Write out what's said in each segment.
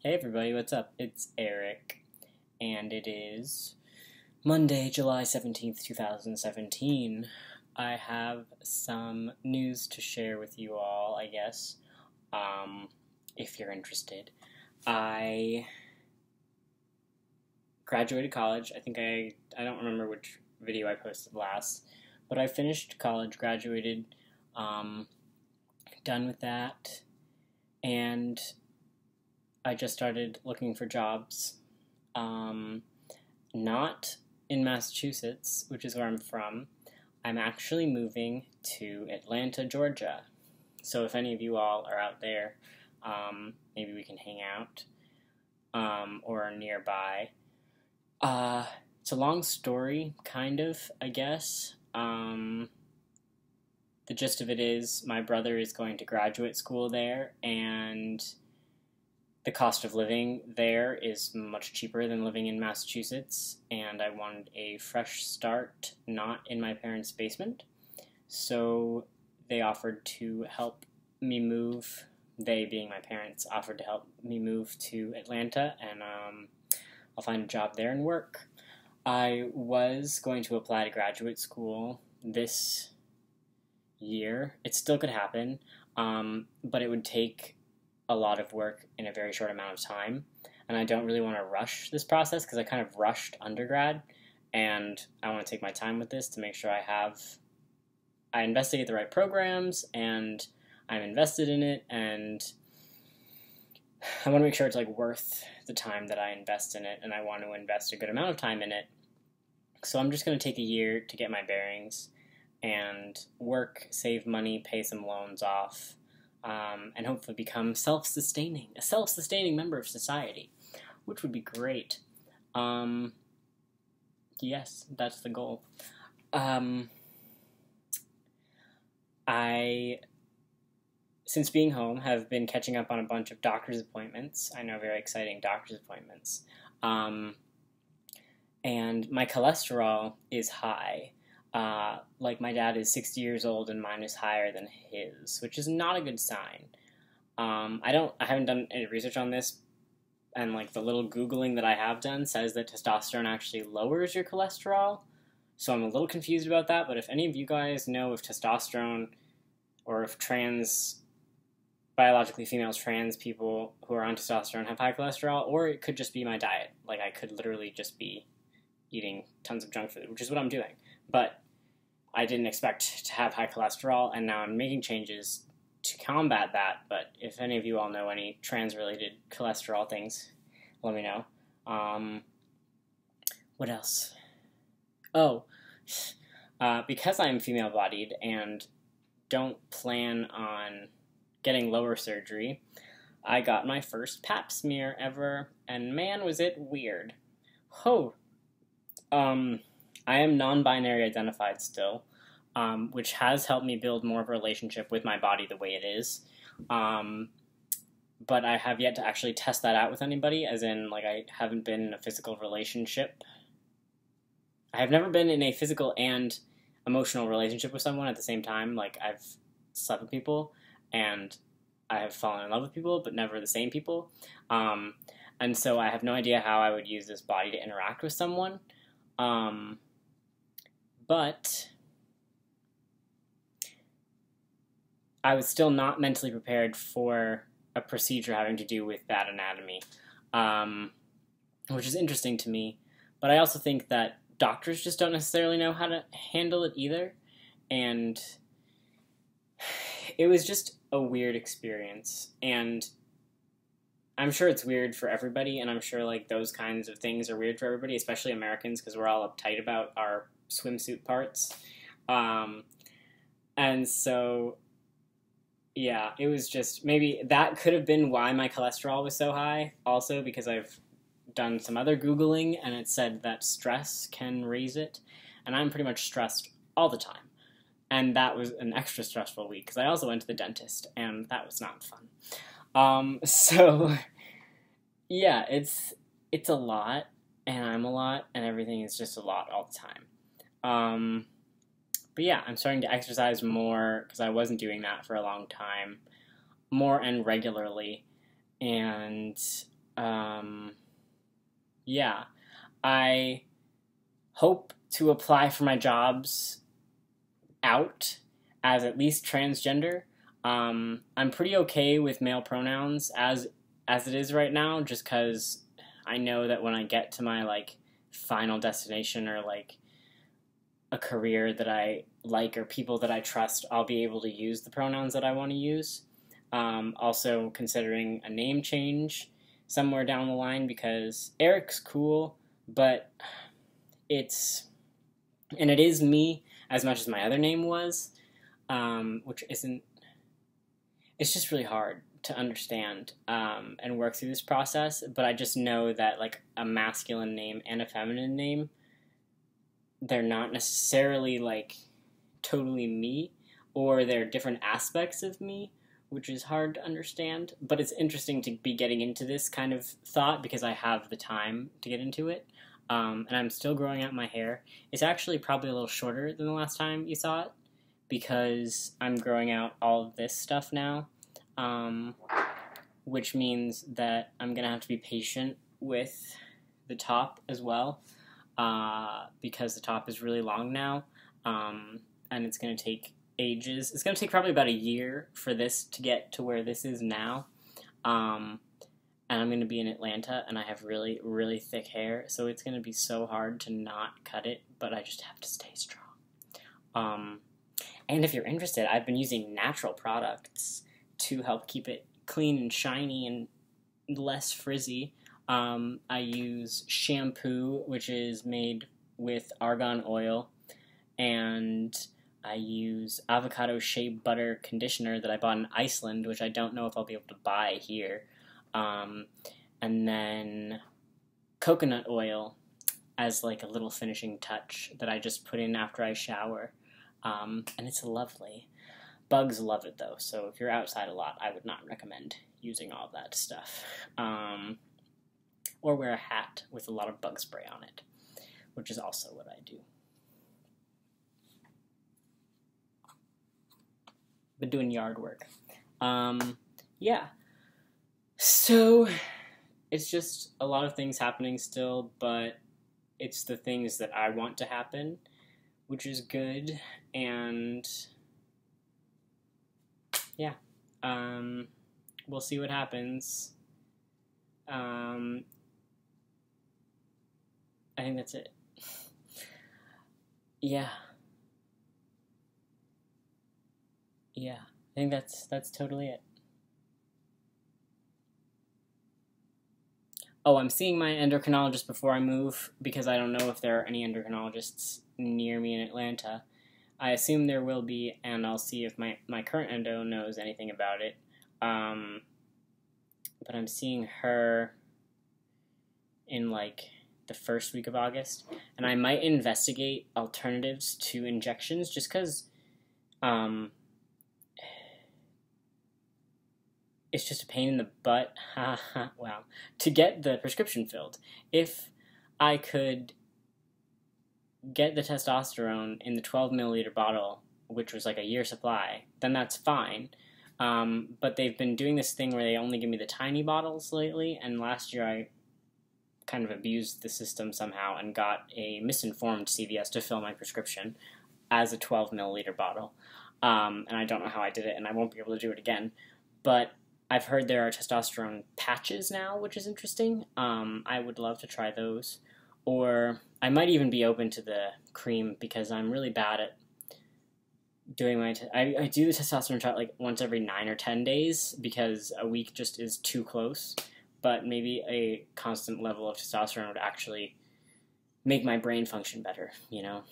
Hey everybody, what's up? It's Eric, and it is Monday, July 17th, 2017. I have some news to share with you all, I guess, if you're interested. I graduated college. I don't remember which video I posted last, but I finished college, graduated, done with that, and I just started looking for jobs, not in Massachusetts, which is where I'm from. I'm actually moving to Atlanta, Georgia. So if any of you all are out there, maybe we can hang out, or nearby. It's a long story, kind of, I guess. The gist of it is my brother is going to graduate school there, and the cost of living there is much cheaper than living in Massachusetts, and I wanted a fresh start, not in my parents' basement. So they offered to help me move. They, being my parents, offered to help me move to Atlanta, and I'll find a job there and work. I was going to apply to graduate school this year. It still could happen, but it would take a lot of work in a very short amount of time, and I don't really want to rush this process because I kind of rushed undergrad, and I want to take my time with this to make sure I investigate the right programs, and I'm invested in it, and I want to make sure it's worth the time that I invest in it, and I want to invest a good amount of time in it. So I'm just going to take a year to get my bearings and work, save money, pay some loans off, and hopefully become a self-sustaining member of society, which would be great. Yes, that's the goal. I, since being home, have been catching up on a bunch of doctor's appointments. I know, very exciting doctor's appointments. And my cholesterol is high. My dad is 60 years old and mine is higher than his, which is not a good sign. I haven't done any research on this, and the little Googling that I have done says that testosterone actually lowers your cholesterol, so I'm a little confused about that, but if any of you guys know if testosterone, or if biologically females, trans people who are on testosterone have high cholesterol, or it could just be my diet. I could literally just be eating tons of junk food, which is what I'm doing. But I didn't expect to have high cholesterol, and now I'm making changes to combat that. But if any of you all know any trans-related cholesterol things, let me know. What else? Oh, because I'm female-bodied and don't plan on getting lower surgery, I got my first pap smear ever, and man, was it weird. I am non-binary identified still, which has helped me build more of a relationship with my body the way it is. But I have yet to actually test that out with anybody, as in, I haven't been in a physical relationship. I have never been in a physical and emotional relationship with someone at the same time. I've slept with people, and I have fallen in love with people, but never the same people. And so I have no idea how I would use this body to interact with someone. But I was still not mentally prepared for a procedure having to do with that anatomy, which is interesting to me. But I also think that doctors just don't necessarily know how to handle it either, and it was just a weird experience, and I'm sure it's weird for everybody, and I'm sure those kinds of things are weird for everybody, especially Americans, because we're all uptight about our swimsuit parts. And so, yeah, it was just, maybe that could have been why my cholesterol was so high, also because I've done some other Googling, and it said that stress can raise it, and I'm pretty much stressed all the time. And that was an extra stressful week, because I also went to the dentist, and that was not fun. So, yeah, it's a lot, and I'm a lot, and everything is just a lot all the time. But yeah, I'm starting to exercise more, because I wasn't doing that for a long time, more and regularly, and Yeah, I hope to apply for my jobs out as at least transgender. I'm pretty okay with male pronouns as it is right now, just because I know that when I get to my like final destination or like a career that I like or people that I trust, I'll be able to use the pronouns that I want to use. Also considering a name change somewhere down the line because Eric's cool, but it is me as much as my other name was, which isn't. It's just really hard to understand and work through this process. But I just know that like a masculine name and a feminine name, they're not necessarily like totally me, or they're different aspects of me, which is hard to understand. But it's interesting to be getting into this kind of thought because I have the time to get into it. And I'm still growing out my hair. It's actually probably a little shorter than the last time you saw it because I'm growing out all of this stuff now, which means that I'm going to have to be patient with the top as well because the top is really long now, and it's going to take ages. It's going to take probably about a year for this to get to where this is now. And I'm going to be in Atlanta, and I have really, really thick hair, so it's going to be so hard to not cut it, but I just have to stay strong. And if you're interested, I've been using natural products to help keep it clean and shiny and less frizzy. I use shampoo, which is made with argan oil, and I use avocado shea butter conditioner that I bought in Iceland, which I don't know if I'll be able to buy here. And then coconut oil as like a little finishing touch that I just put in after I shower. And it's lovely. Bugs love it though, so if you're outside a lot, I would not recommend using all that stuff. Or wear a hat with a lot of bug spray on it, which is also what I do. Been doing yard work. Yeah. So, it's just a lot of things happening still, but it's the things that I want to happen, which is good, and yeah, we'll see what happens. I think that's it. Yeah. Yeah, I think that's totally it. Oh, I'm seeing my endocrinologist before I move because I don't know if there are any endocrinologists near me in Atlanta. I assume there will be, and I'll see if my current endo knows anything about it. But I'm seeing her in like the first week of August, and I might investigate alternatives to injections just because it's just a pain in the butt, wow, to get the prescription filled. If I could get the testosterone in the 12 milliliter bottle, which was like a year supply, then that's fine. But they've been doing this thing where they only give me the tiny bottles lately, and last year I kind of abused the system somehow and got a misinformed CVS to fill my prescription as a 12 milliliter bottle. And I don't know how I did it, and I won't be able to do it again. But I've heard there are testosterone patches now, which is interesting. I would love to try those. Or I might even be open to the cream because I'm really bad at doing my... I do the testosterone shot like once every 9 or 10 days because a week just is too close. But maybe a constant level of testosterone would actually make my brain function better, you know?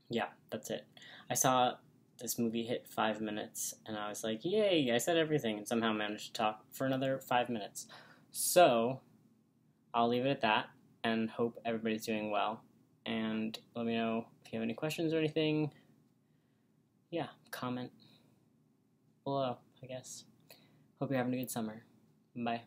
Yeah, that's it. I saw this movie hit 5 minutes, and I was like, yay, I said everything, and somehow managed to talk for another 5 minutes. So, I'll leave it at that, and hope everybody's doing well. And let me know if you have any questions or anything. Yeah, comment below, I guess. Hope you're having a good summer. Bye.